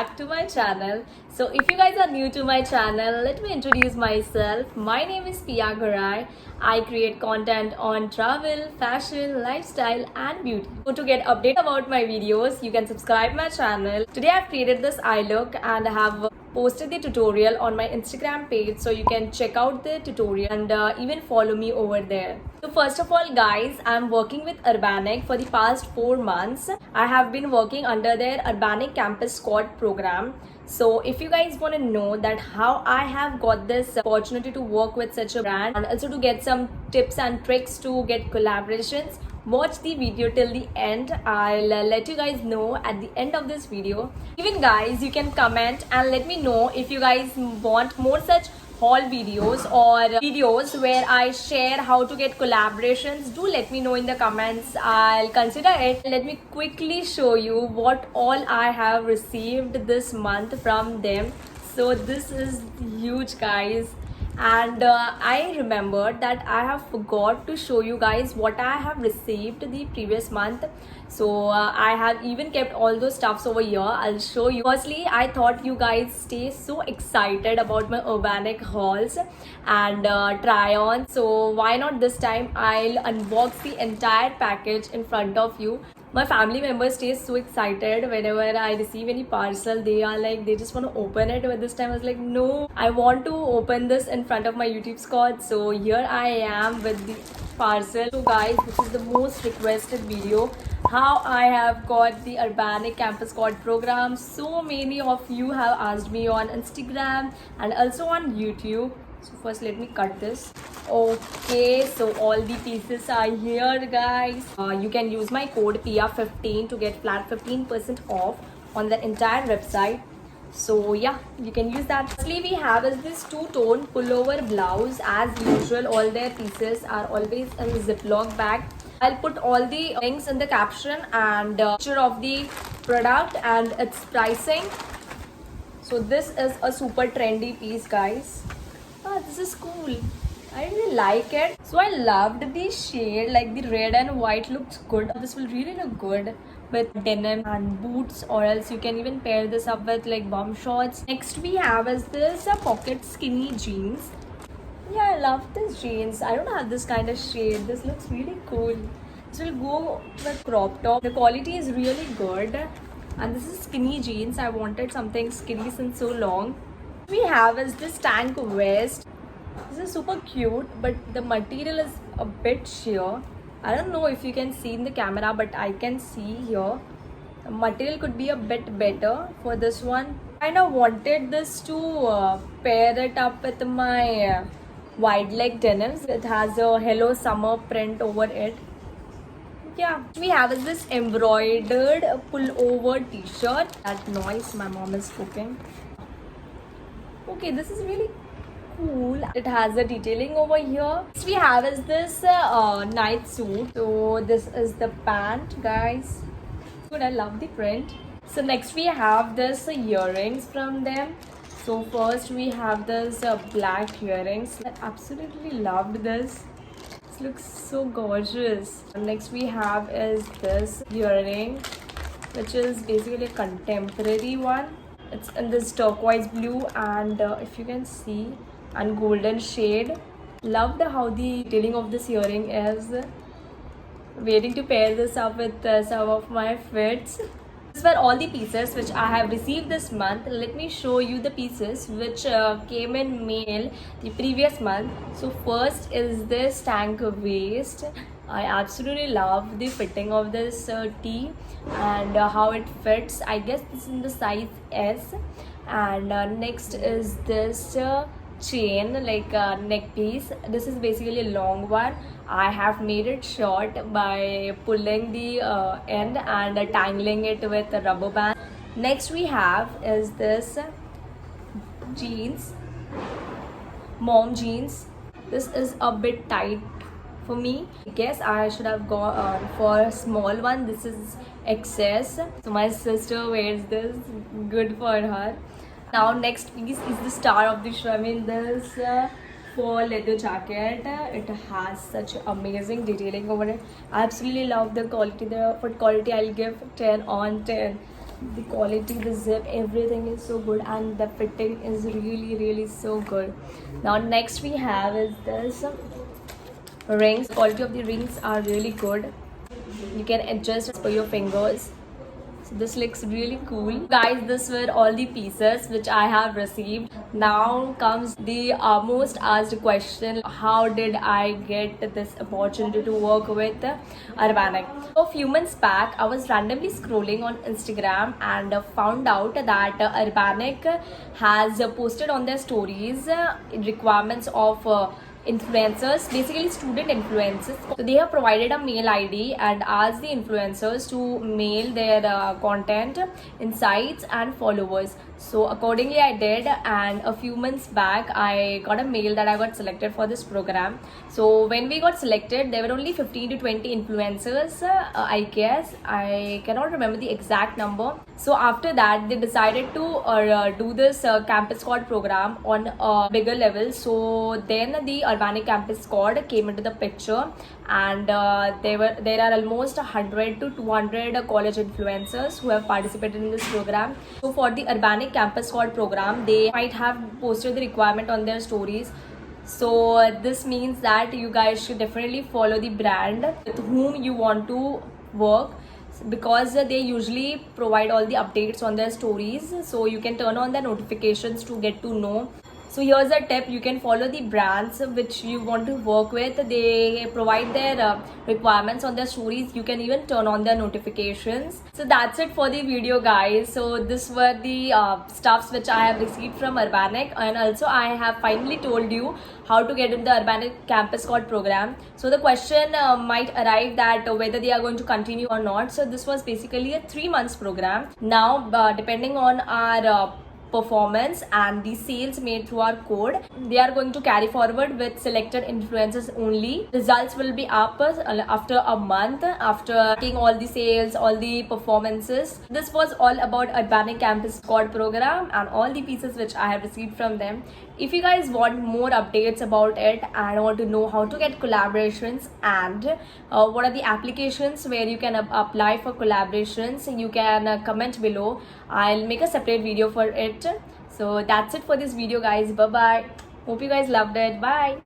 back to my channel. So if you guys are new to my channel, let me introduce myself. My name is Pia Garai. I create content on travel, fashion, lifestyle and beauty. So to get update about my videos, you can subscribe my channel. Today I've created this eye look and I have posted the tutorial on my Instagram page, so you can check out the tutorial and even follow me over there. So first of all guys, I'm working with Urbanic for the past 4 months. I have been working under their Urbanic Campus Squad program. So if you guys want to know that how I have got this opportunity to work with such a brand and also to get some tips and tricks to get collaborations, watch the video till the end. I'll let you guys know at the end of this video. Even guys, you can comment and let me know if you guys want more such haul videos or videos where I share how to get collaborations. Do let me know in the comments. I'll consider it. Let me quickly show you what all I have received this month from them. So this is huge guys, and I remembered that I have forgot to show you guys what I have received the previous month. So I have even kept all those stuffs over here. I'll show you. Firstly, I thought you guys stay so excited about my Urbanic hauls and try on, so why not this time I'll unbox the entire package in front of you. My family members stay so excited whenever I receive any parcel. They are like, they just want to open it, but this time I was like, no, I want to open this in front of my YouTube squad. So here I am with the parcel. So guys, this is the most requested video, how I have got the Urbanic Campus Squad program. So many of you have asked me on Instagram and also on YouTube. So first let me cut this. Okay, so all the pieces are here guys. You can use my code PIA15 to get flat 15% off on the entire website. So yeah, you can use that. Firstly, we have is this two-tone pullover blouse. As usual, all their pieces are always in Ziploc bag. I'll put all the links in the caption and picture of the product and its pricing. So this is a super trendy piece guys. This is cool. I really like it. So I loved the shade, like the red and white looks good. This will really look good with denim and boots, or else you can even pair this up with like bum shorts. Next we have is this pocket skinny jeans. Yeah, I love this jeans. I don't have this kind of shade. This looks really cool. This will go with crop top. The quality is really good. And this is skinny jeans. I wanted something skinny since so long. We have is this tank vest. This is super cute, but the material is a bit sheer. I don't know if you can see in the camera, but I can see here. The material could be a bit better for this one. I kind of wanted this to pair it up with my wide leg denims. It has a Hello Summer print over it. Yeah, we have is this embroidered pullover t-shirt. That noise, my mom is cooking. Okay, this is really cool. It has a detailing over here. Next we have is this night suit. So this is the pant guys. Good, I love the print. So next we have this earrings from them. So first we have this black earrings. I absolutely loved this. This looks so gorgeous. Next we have is this earring, which is basically a contemporary one. It's in this turquoise blue and if you can see, and golden shade. Loved how the detailing of this earring is. Waiting to pair this up with some of my fits. These were all the pieces which I have received this month. Let me show you the pieces which came in mail the previous month. So first is this tank waist. I absolutely love the fitting of this tee and how it fits. I guess this is in the size S. And next is this chain, like neck piece. This is basically a long one. I have made it short by pulling the end and tangling it with a rubber band. Next we have is this jeans, mom jeans. This is a bit tight for me. I guess I should have gone for a small one. This is excess, so my sister wears this. Good for her. Now next piece is the star of the show. I mean this faux leather jacket. It has such amazing detailing over it. I absolutely love the quality. The foot quality I'll give 10 on 10. The quality, the zip, everything is so good, and the fitting is really so good. Now next we have is this rings. Quality of the rings are really good. You can adjust for your fingers. So this looks really cool. Guys, this were all the pieces which I have received. Now comes the most asked question. How did I get this opportunity to work with Urbanic? So a few months back, I was randomly scrolling on Instagram and found out that Urbanic has posted on their stories requirements of influencers, basically student influencers. So they have provided a mail ID and asked the influencers to mail their content, insights and followers. So accordingly I did, and a few months back I got a mail that I got selected for this program. So when we got selected, there were only 15 to 20 influencers, I guess. I cannot remember the exact number. So after that they decided to do this campus squad program on a bigger level. So then the Urbanic campus squad came into the picture, and there are almost 100 to 200 college influencers who have participated in this program. So for the Urbanic campus squad program, they might have posted the requirement on their stories. So this means that you guys should definitely follow the brand with whom you want to work, because they usually provide all the updates on their stories, so you can turn on the notifications to get to know. So here's a tip: you can follow the brands which you want to work with. They provide their requirements on their stories. You can even turn on their notifications. So that's it for the video, guys. So this were the stuffs which I have received from Urbanic, and also I have finally told you how to get in the Urbanic campus squad program. So the question might arrive that whether they are going to continue or not. So this was basically a 3 months program. Now depending on our performance and the sales made through our code, they are going to carry forward with selected influencers only. Results will be up after a month, after taking all the sales, all the performances. This was all about Urbanic campus squad program and all the pieces which I have received from them. If you guys want more updates about it and want to know how to get collaborations and what are the applications where you can apply for collaborations, you can comment below. I'll make a separate video for it. So that's it for this video, guys. Bye bye. Hope you guys loved it. Bye.